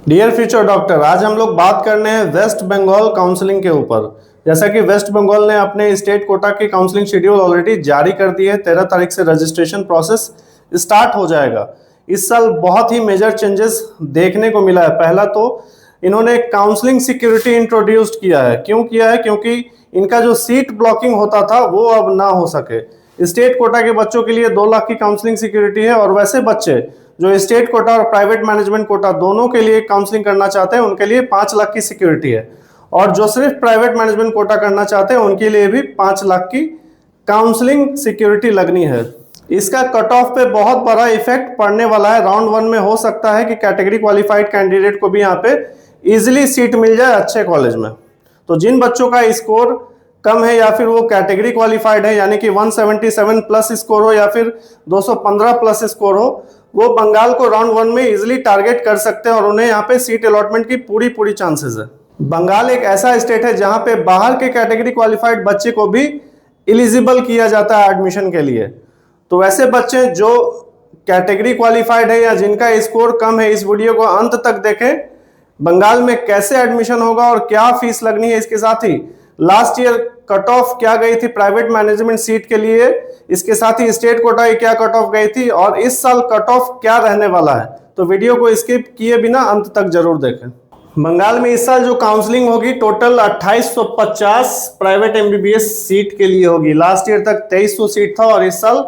Dear future doctor, आज हम लोग बात करने हैं वेस्ट बंगाल काउंसलिंग के ऊपर। जैसा कि वेस्ट बंगाल ने अपने स्टेट कोटा की काउंसलिंग शेड्यूल ऑलरेडी जारी कर दी है। 13 तारीख से रजिस्ट्रेशन प्रोसेस स्टार्ट हो जाएगा। इस साल बहुत ही मेजर चेंजेस देखने को मिला है। पहला तो इन्होंने काउंसलिंग सिक्योरिटी इंट्रोड्यूस्ड किया है। क्यों किया है? क्योंकि इनका जो सीट ब्लॉकिंग होता था वो अब ना हो सके। स्टेट कोटा के बच्चों के लिए 2 लाख की काउंसलिंग सिक्योरिटी है, और वैसे बच्चे जो स्टेट कोटा और प्राइवेट मैनेजमेंट कोटा दोनों के लिए काउंसलिंग करना चाहते हैं उनके लिए 5 लाख की सिक्योरिटी है, और जो सिर्फ प्राइवेट मैनेजमेंट कोटा करना चाहते हैं उनके लिए भी 5 लाख की काउंसलिंग सिक्योरिटी लगनी है। इसका कट ऑफ पे बहुत बड़ा इफेक्ट पड़ने वाला है। राउंड 1 में हो सकता है कि कैटेगरी क्वालिफाइड कैंडिडेट को भी यहाँ पे इजिली सीट मिल जाए अच्छे कॉलेज में। तो जिन बच्चों का स्कोर कम है या फिर वो कैटेगरी क्वालिफाइड है, यानी कि 177 प्लस स्कोर हो या फिर 215 प्लस स्कोर हो, वो बंगाल को राउंड 1 में इजिली टारगेट कर सकते हैं और उन्हें यहाँ पे सीट अलॉटमेंट की पूरी चांसेस है। बंगाल एक ऐसा स्टेट है जहां पे बाहर के कैटेगरी क्वालिफाइड बच्चे को भी एलिजिबल किया जाता है एडमिशन के लिए। तो वैसे बच्चे जो कैटेगरी क्वालिफाइड है या जिनका स्कोर कम है, इस वीडियो को अंत तक देखें। बंगाल में कैसे एडमिशन होगा और क्या फीस लगनी है, इसके साथ ही लास्ट ईयर कट ऑफ क्या गई थी प्राइवेट मैनेजमेंट सीट के लिए, इसके साथ ही स्टेट कोटा की क्या कट ऑफ गई थी और इस साल कट ऑफ क्या रहने वाला है, तो वीडियो को स्किप किए बिना अंत तक जरूर देखें। बंगाल में इस साल जो काउंसलिंग होगी टोटल 2850 प्राइवेट एमबीबीएस सीट के लिए होगी। लास्ट ईयर तक 2300 सीट था और इस साल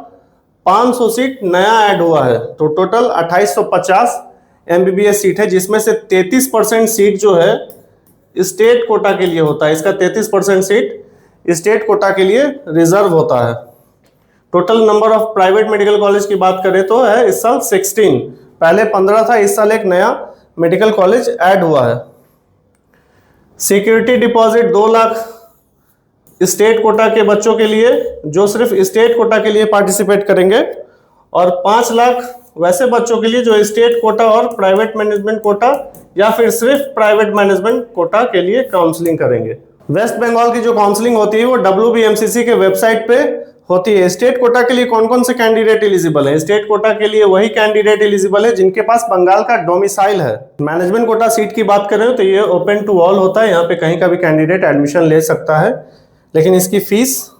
500 सीट नया ऐड हुआ है। तो टोटल 2850 एमबीबीएस सीट है, जिसमें से 33% सीट जो है स्टेट कोटा के लिए होता है। इसका 33% सीट स्टेट कोटा के लिए रिजर्व होता है। Total number of private medical college की बात करें तो है इस साल 16, पहले 15 था। इस साल एक नया मेडिकल कॉलेज ऐड हुआ है। Security deposit 2 lakh state quota के बच्चों के लिए जो सिर्फ स्टेट कोटा के लिए पार्टिसिपेट करेंगे, और 5 लाख वैसे बच्चों के लिए जो स्टेट कोटा और प्राइवेट मैनेजमेंट कोटा या फिर सिर्फ प्राइवेट मैनेजमेंट कोटा के लिए काउंसलिंग करेंगे। वेस्ट बंगाल की जो काउंसलिंग होती है वो WBMCC के वेबसाइट पे होती है। स्टेट कोटा के लिए कौन कौन से कैंडिडेट एलिजिबल है? स्टेट कोटा के लिए वही कैंडिडेट एलिजिबल है जिनके पास बंगाल का डोमिसाइल है। मैनेजमेंट कोटा सीट की बात करें तो ये ओपन टू ऑल होता है, यहाँ पे कहीं का भी कैंडिडेट एडमिशन ले सकता है, लेकिन इसकी फीस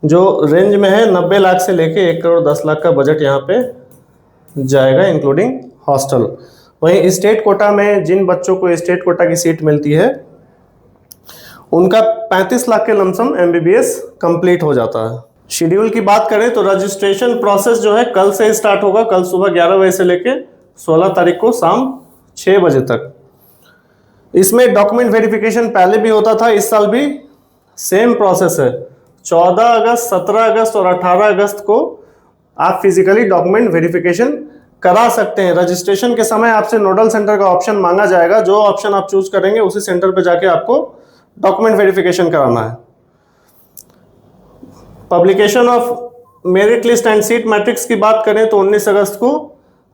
जो रेंज में है 90 लाख से लेके 1 करोड़ 10 लाख का बजट यहाँ पे जाएगा, इंक्लूडिंग हॉस्टल। वहीं स्टेट कोटा में जिन बच्चों को स्टेट कोटा की सीट मिलती है उनका 35 लाख के लमसम एमबीबीएस कंप्लीट हो जाता है। शेड्यूल की बात करें तो रजिस्ट्रेशन प्रोसेस जो है कल से स्टार्ट होगा। कल सुबह 11 बजे से लेके 16 तारीख को शाम 6 बजे तक। इसमें डॉक्यूमेंट वेरिफिकेशन पहले भी होता था, इस साल भी सेम प्रोसेस है। 14 अगस्त, 17 अगस्त और 18 अगस्त को आप फिजिकली डॉक्यूमेंट वेरिफिकेशन करा सकते हैं। रजिस्ट्रेशन के समय आपसे नोडल सेंटर का ऑप्शन मांगा जाएगा। जो ऑप्शन आप चूज करेंगे उसी सेंटर पे जाके आपको डॉक्यूमेंट वेरिफिकेशन कराना है। Publication of merit list and seat matrix की बात करें तो 19 अगस्त को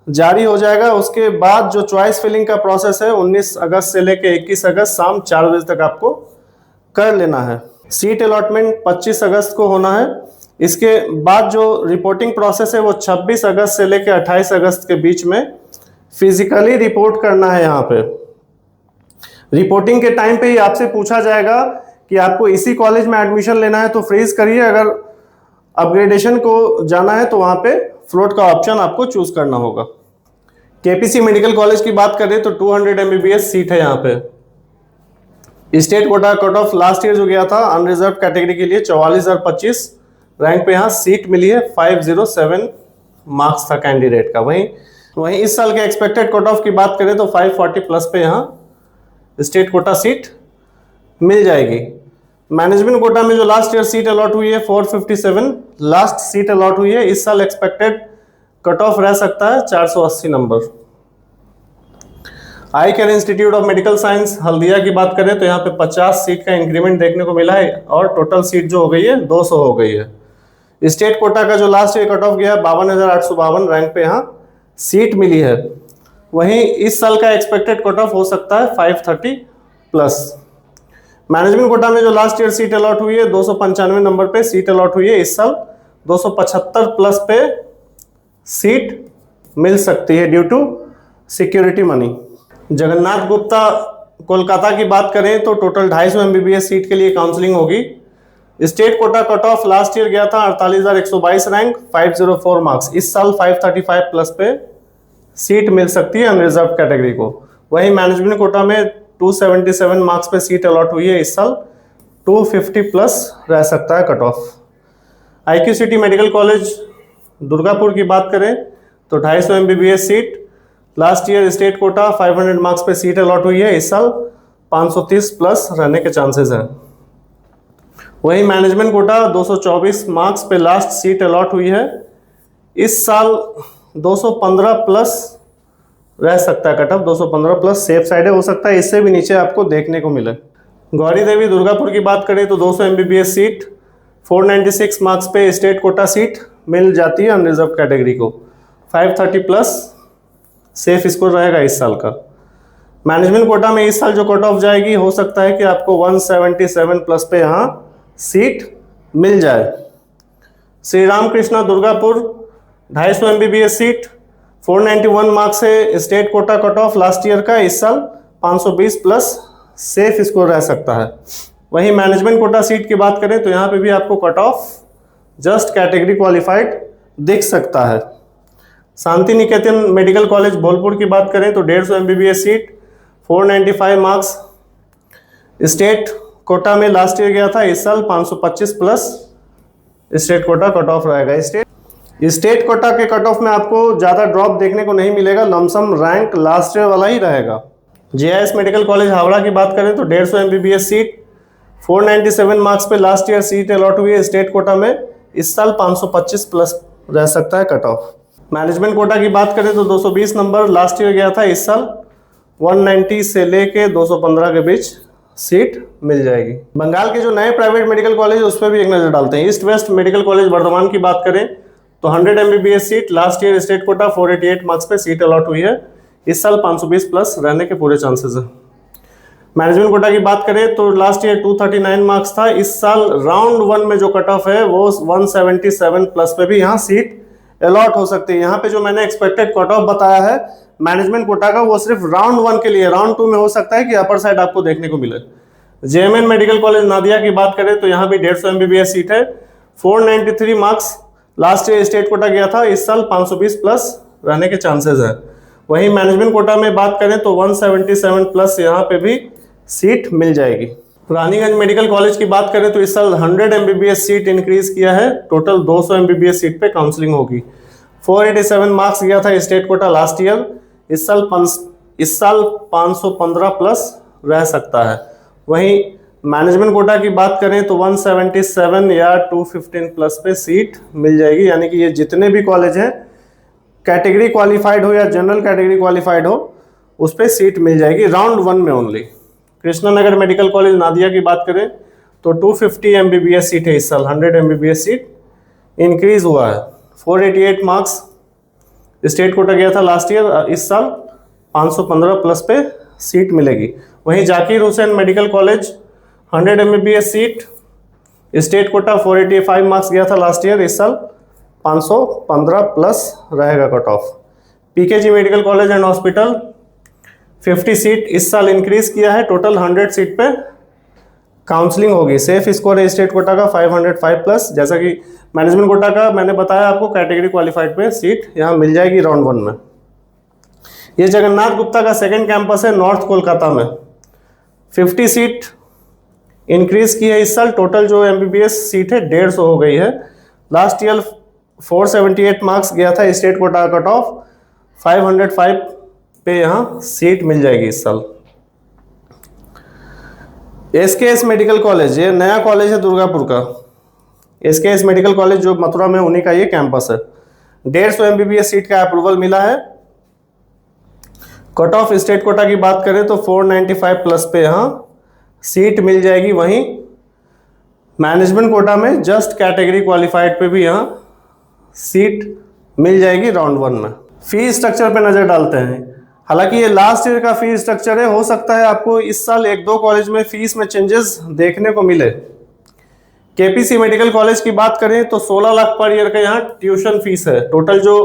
जारी हो जाएगा। उसके बाद जो चॉइस फिलिंग का प्रोसेस है 19 अगस्त से लेके 21 अगस्त शाम 4 बजे तक आपको कर लेना है। सीट अलॉटमेंट 25 अगस्त को होना है। इसके बाद जो रिपोर्टिंग प्रोसेस है वो 26 अगस्त से लेके 28 अगस्त के बीच में फिजिकली रिपोर्ट करना है। यहाँ पे रिपोर्टिंग के टाइम पे ही आपसे पूछा जाएगा कि आपको इसी कॉलेज में एडमिशन लेना है तो फ्रीज करिए, अगर अपग्रेडेशन को जाना है तो वहां पे फ्लोट का ऑप्शन आपको चूज करना होगा। केपीसी मेडिकल कॉलेज की बात करें तो 200 एमबीबीएस सीट है यहाँ पे। State quota cut off last year जो गया था अनरिजर्व कैटेगरी के लिए 44,025 रैंक पे यहाँ सीट मिली है। 507 मार्क्स था कैंडिडेट का। वहीं इस साल के एक्सपेक्टेड कट ऑफ की बात करें तो 540 प्लस पे यहाँ स्टेट कोटा सीट मिल जाएगी। मैनेजमेंट कोटा में जो लास्ट ईयर सीट अलॉट हुई है 457 लास्ट सीट अलॉट हुई है। इस साल एक्सपेक्टेड कट ऑफ रह सकता है 480 number. I care institute of medical science Haldia की बात करें तो यहाँ पे 50 सीट का इंक्रीमेंट देखने को मिला है और टोटल सीट जो हो गई है 200 हो गई है। स्टेट कोटा का जो लास्ट ईयर कट ऑफ गया 52,852 रैंक पे यहाँ सीट मिली है। वहीं इस साल का एक्सपेक्टेड कट ऑफ हो सकता है 530 प्लस। मैनेजमेंट कोटा में जो लास्ट ईयर सीट अलॉट हुई है 295 नंबर पे सीट अलॉट हुई है। इस साल 275 प्लस पे सीट मिल सकती है due to security money. Jagannath Gupta Kolkata की बात करें तो टोटल 250 MBBS सीट के लिए काउंसलिंग होगी। State quota cut off last year गया था 48,122 रैंक, 504 मार्क्स। इस साल 535 प्लस पे सीट मिल सकती है अनरिजर्व कैटेगरी को। वहीं मैनेजमेंट कोटा में 277 मार्क्स पे सीट अलॉट हुई है। इस साल 250 प्लस रह सकता है cut off. IQ city medical college Durgapur की बात करें तो 250 MBBS seat, last year state quota 500 marks पे सीट अलॉट हुई है। इस साल 530 प्लस रहने के चांसेस हैं। वहीं मैनेजमेंट कोटा 224 मार्क्स पे लास्ट सीट अलॉट हुई है। इस साल 215 प्लस रह सकता है cut off, 215 plus safe side है, हो सकता है इससे भी नीचे आपको देखने को मिले। गौरी देवी दुर्गापुर की बात करें तो 200 MBBS सीट, 496 मार्क्स पे स्टेट कोटा सीट मिल जाती है अनरिजर्व कैटेगरी को। 530 प्लस सेफ स्कोर रहेगा इस साल का। मैनेजमेंट कोटा में इस साल जो कट ऑफ जाएगी, हो सकता है कि आपको 177 प्लस पे यहाँ सीट मिल जाए। Shri Ram Krishna Durgapur 250 MBBS seat, 491 marks है state quota cut off last year का। इस साल 520 प्लस सेफ स्कोर रह सकता है। वहीं मैनेजमेंट कोटा सीट की बात करें तो यहाँ पे भी आपको cut off just category qualified दिख सकता है। शांति निकेतन मेडिकल कॉलेज भोलपुर की बात करें तो 150 MBBS seat, 495 marks state quota में लास्ट ईयर गया था। इस साल 525 plus state quota cut of रहेगा। स्टेट कोटा के कट ऑफ में आपको ज़्यादा ड्रॉप देखने को नहीं मिलेगा, लमसम रैंक लास्ट ईयर वाला ही रहेगा। JIS मेडिकल कॉलेज हावड़ा की बात करें तो 150 MBBS सीट, 497 मार्क्स पे लास्ट ईयर सीट अलॉट हुई है स्टेट कोटा में। इस साल 525 प्लस रह सकता है कट ऑफ। मैनेजमेंट कोटा की बात करें तो 220 नंबर लास्ट ईयर गया था। इस साल 190 से लेके 215 के बीच सीट मिल जाएगी। बंगाल के जो नए प्राइवेट मेडिकल कॉलेज उस पर भी एक नज़र डालते हैं। East west medical college Bardhaman की बात करें तो 100 MBBS seat, last year state quota 488 marks पे सीट अलॉट हुई है। इस साल 520 प्लस रहने के पूरे चांसेस हैं। मैनेजमेंट कोटा की बात करें तो लास्ट ईयर 239 मार्क्स था। इस साल राउंड 1 में जो कट ऑफ है वो 177 प्लस पे भी यहाँ सीट अलॉट हो सकती है। यहाँ पे जो मैंने एक्सपेक्टेड कट ऑफ बताया है मैनेजमेंट कोटा का, वो सिर्फ राउंड 1 के लिए, राउंड 2 में हो सकता है कि अपर साइड आपको देखने को मिले। JMN मेडिकल कॉलेज नादिया की बात करें तो यहाँ भी 150 MBBS सीट है, 493 marks last year state quota गया था। इस साल 520 प्लस रहने के चांसेस है। वहीं मैनेजमेंट कोटा में बात करें तो 177 प्लस यहाँ पे भी सीट मिल जाएगी। रानीगंज मेडिकल कॉलेज की बात करें तो इस साल 100 MBBS सीट इंक्रीज किया है, टोटल 200 MBBS सीट पे काउंसलिंग होगी। 487 मार्क्स गया था स्टेट कोटा लास्ट ईयर। इस साल 515 प्लस रह सकता है। वहीं मैनेजमेंट कोटा की बात करें तो 177 या 215 प्लस पे सीट मिल जाएगी। यानी कि ये जितने भी कॉलेज हैं, कैटेगरी क्वालिफाइड हो या जनरल कैटेगरी क्वालिफाइड हो, उस पर सीट मिल जाएगी राउंड 1 में only. Krishnanagar medical college Nadia की बात करें तो 250 MBBS सीट है इस साल, 100 MBBS सीट इंक्रीज हुआ है। 488 मार्क्स स्टेट कोटा गया था लास्ट ईयर। इस साल 515 प्लस पे सीट मिलेगी। वहीं Zakir Hussain medical college 100 MBBS seat, state quota 485 marks गया था लास्ट ईयर। इस साल 515 प्लस रहेगा cut off. PKG medical college and hospital 50 seat इस साल इंक्रीज किया है, टोटल 100 सीट पे काउंसलिंग होगी। सेफ स्कोर है स्टेट कोटा का 505 प्लस। जैसा कि मैनेजमेंट कोटा का मैंने बताया आपको, कैटेगरी क्वालिफाइड पे सीट यहाँ मिल जाएगी राउंड 1 में। ये जगन्नाथ गुप्ता का सेकंड कैंपस है नॉर्थ कोलकाता में। 50 सीट इंक्रीज की है इस साल, टोटल जो MBBS सीट है 150 हो गई है। लास्ट ईयर 478 मार्क्स गया था स्टेट कोटा कट ऑफ, 505 पे यहाँ सीट मिल जाएगी इस साल। SKS मेडिकल कॉलेज, ये नया कॉलेज है दुर्गापुर का। SKS मेडिकल कॉलेज जो मथुरा में, उन्हीं का ये कैंपस है। 150 MBBS सीट का अप्रूवल मिला है। कट ऑफ स्टेट कोटा की बात करें तो 495 प्लस पे यहाँ सीट मिल जाएगी। वहीं मैनेजमेंट कोटा में जस्ट कैटेगरी क्वालिफाइड पे भी यहाँ सीट मिल जाएगी राउंड 1 में। फी स्ट्रक्चर पे नजर डालते हैं। हालांकि ये लास्ट ईयर का फी स्ट्रक्चर है, हो सकता है आपको इस साल 1-2 कॉलेज में फीस में चेंजेस देखने को मिले। KPC मेडिकल कॉलेज की बात करें तो 16 लाख पर ईयर का यहाँ ट्यूशन फीस है। टोटल जो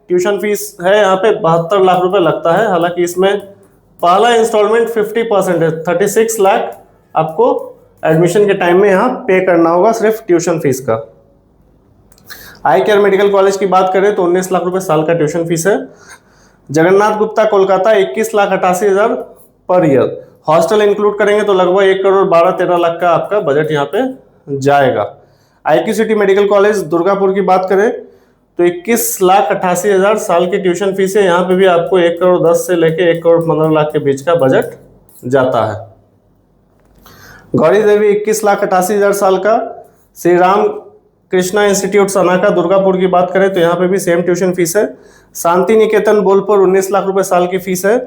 ट्यूशन फीस है यहाँ पे 72 लाख रुपए लगता है। हालांकि इसमें पहला इंस्टॉलमेंट 50% है, 36 लाख आपको एडमिशन के टाइम में यहाँ पे करना होगा सिर्फ ट्यूशन फीस का। आई केयर मेडिकल कॉलेज की बात करें तो 19 लाख रुपए साल का ट्यूशन फीस है। Jagannath Gupta Kolkata 21,88,000 per year. Hostel include करेंगे तो लगभग 1,12,13 लाख का आपका बजट यहाँ पे जाएगा। IQ city medical college Durgapur की बात करें तो 21,88,000 साल की ट्यूशन फीस है। यहाँ पे भी आपको 1,10 से लेके 1,15 के बीच का बजट जाता है। गौरी देवी 21,88,000 साल का। श्री राम कृष्णा इंस्टीट्यूट सनाका दुर्गापुर की बात करें तो यहाँ पे भी सेम ट्यूशन फीस है। शांति निकेतन बोलपुर 19 लाख रुपए साल की फीस है।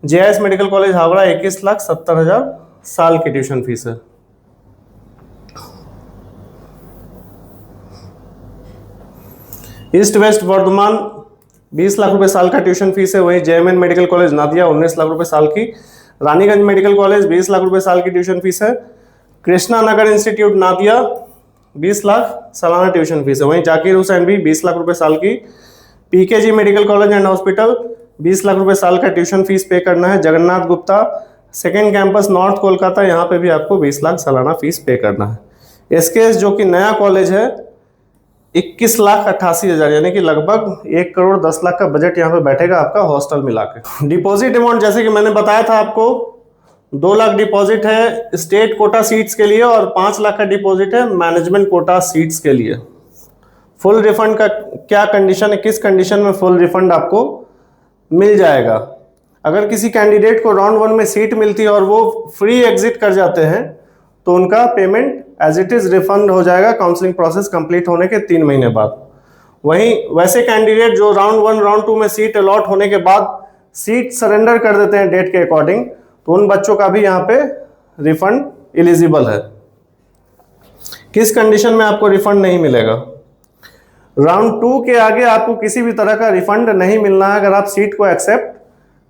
JIS मेडिकल कॉलेज हावड़ा 21,70,000 साल की ट्यूशन फीस है। ईस्ट वेस्ट वर्धमान 20 लाख रुपए साल का ट्यूशन फीस है। वहीं JMN medical college Nadia 19 lakh रुपए साल की। रानीगंज मेडिकल कॉलेज 20 लाख रुपए साल की ट्यूशन फीस है। कृष्णा नगर इंस्टीट्यूट नादिया 20 लाख सालाना ट्यूशन फीस है। वहीं जाकिर हुसैन भी 20 लाख रुपए साल की। PKG medical college and hospital 20 lakh रुपए साल का ट्यूशन फीस पे करना है। Jagannath Gupta second campus north Kolkata, यहाँ पे भी आपको 20 लाख सालाना फीस पे करना है। SKS जो कि नया कॉलेज है 21,88,000 यानी कि लगभग 1,10,00,000 का बजट यहाँ पे बैठेगा आपका हॉस्टल मिला के। डिपॉजिट अमाउंट जैसे कि मैंने बताया था आपको 2 लाख डिपॉजिट है स्टेट कोटा सीट्स के लिए और 5 लाख का डिपॉजिट है मैनेजमेंट कोटा सीट्स के लिए। फुल रिफंड का क्या कंडीशन है, किस कंडीशन में फुल रिफंड आपको मिल जाएगा? अगर किसी कैंडिडेट को राउंड 1 में सीट मिलती है और वो फ्री एग्जिट कर जाते हैं तो उनका payment as it is refund हो जाएगा काउंसलिंग प्रोसेस कंप्लीट होने के 3 महीने बाद। वहीं वैसे कैंडिडेट जो राउंड 1 राउंड 2 में सीट अलॉट होने के बाद सीट सरेंडर कर देते हैं डेट के अकॉर्डिंग, तो उन बच्चों का भी यहाँ पे रिफंड एलिजिबल है। किस कंडीशन में आपको रिफंड नहीं मिलेगा? राउंड 2 के आगे आपको किसी भी तरह का रिफंड नहीं मिलना है। अगर आप सीट को एक्सेप्ट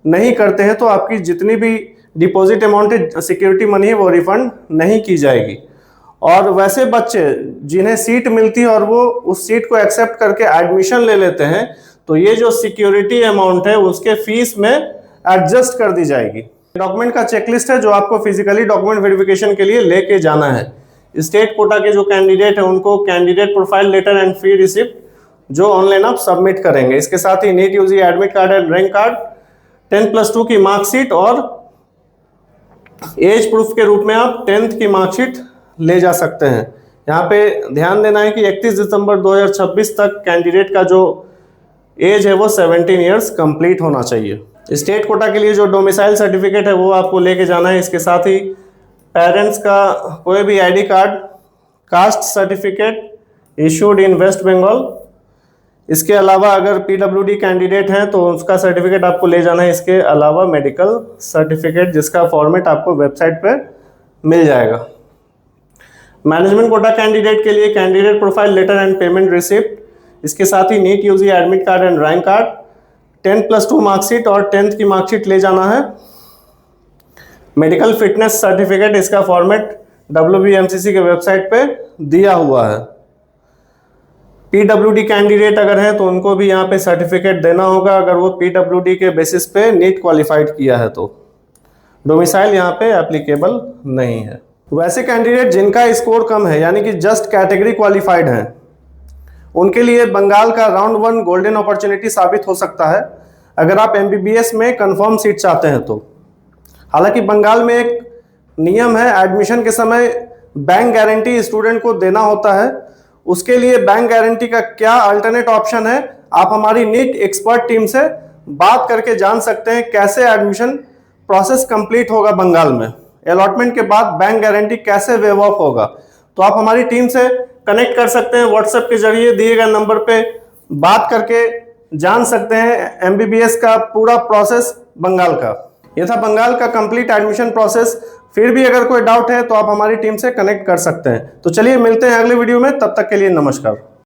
नहीं करते हैं तो आपकी जितनी भी डिपॉजिट अमाउंट है, सिक्योरिटी मनी है, वो रिफंड नहीं की जाएगी। और वैसे बच्चे जिन्हें सीट मिलती है और वो उस सीट को एक्सेप्ट करके एडमिशन ले लेते हैं तो ये जो सिक्योरिटी अमाउंट है उसके फीस में एडजस्ट कर दी जाएगी। डॉक्यूमेंट का चेकलिस्ट है जो आपको फिजिकली डॉक्यूमेंट वेरिफिकेशन के लिए लेके जाना है। स्टेट कोटा के जो कैंडिडेट है उनको candidate profile letter and fee receipt जो ऑनलाइन आप सबमिट करेंगे। इसके साथ ही NEET UG admit card and rank card, 10+2 की मार्कशीट और एज प्रूफ के रूप में आप 10th की मार्कशीट ले जा सकते हैं। यहाँ पे ध्यान देना है कि 31 दिसंबर 2026 तक कैंडिडेट का जो एज है वो 17 ईयर्स कंप्लीट होना चाहिए। स्टेट कोटा के लिए जो डोमिसाइल सर्टिफिकेट है वो आपको लेके जाना है। इसके साथ ही पेरेंट्स का कोई भी ID card, caste certificate issued in West Bengal. इसके अलावा अगर PWD कैंडिडेट हैं तो उसका सर्टिफिकेट आपको ले जाना है। इसके अलावा मेडिकल सर्टिफिकेट जिसका फॉर्मेट आपको वेबसाइट पर मिल जाएगा। मैनेजमेंट कोटा कैंडिडेट के लिए candidate profile letter and payment receipt, इसके साथ ही NEET UG admit card and rank card, 10+2 marksheet और 10th की मार्कशीट ले जाना है। मेडिकल फिटनेस सर्टिफिकेट, इसका फॉर्मेट WBMCC के वेबसाइट पे दिया हुआ है। PWD कैंडिडेट अगर हैं तो उनको भी यहाँ पे सर्टिफिकेट देना होगा अगर वो PWD के बेसिस पे नीट क्वालिफाइड किया है तो। डोमिसाइल यहाँ पे एप्लीकेबल नहीं है। वैसे कैंडिडेट जिनका स्कोर कम है यानी कि जस्ट कैटेगरी क्वालिफाइड हैं उनके लिए बंगाल का राउंड 1 गोल्डन अपॉर्चुनिटी साबित हो सकता है अगर आप MBBS में कंफर्म सीट चाहते हैं तो। हालांकि बंगाल में एक नियम है, एडमिशन के समय बैंक गारंटी स्टूडेंट को देना होता है। उसके लिए बैंक गारंटी का क्या अल्टरनेट ऑप्शन है आप हमारी नीट एक्सपर्ट टीम से बात करके जान सकते हैं। कैसे एडमिशन प्रोसेस कंप्लीट होगा बंगाल में, अलॉटमेंट के बाद बैंक गारंटी कैसे वेव ऑफ होगा, तो आप हमारी टीम से कनेक्ट कर सकते हैं। व्हाट्सएप के जरिए दिए गए नंबर पे बात करके जान सकते हैं MBBS का पूरा प्रोसेस बंगाल का। यह था बंगाल का कंप्लीट एडमिशन प्रोसेस। फिर भी अगर कोई डाउट है तो आप हमारी टीम से कनेक्ट कर सकते हैं। तो चलिए मिलते हैं अगले वीडियो में, तब तक के लिए नमस्कार।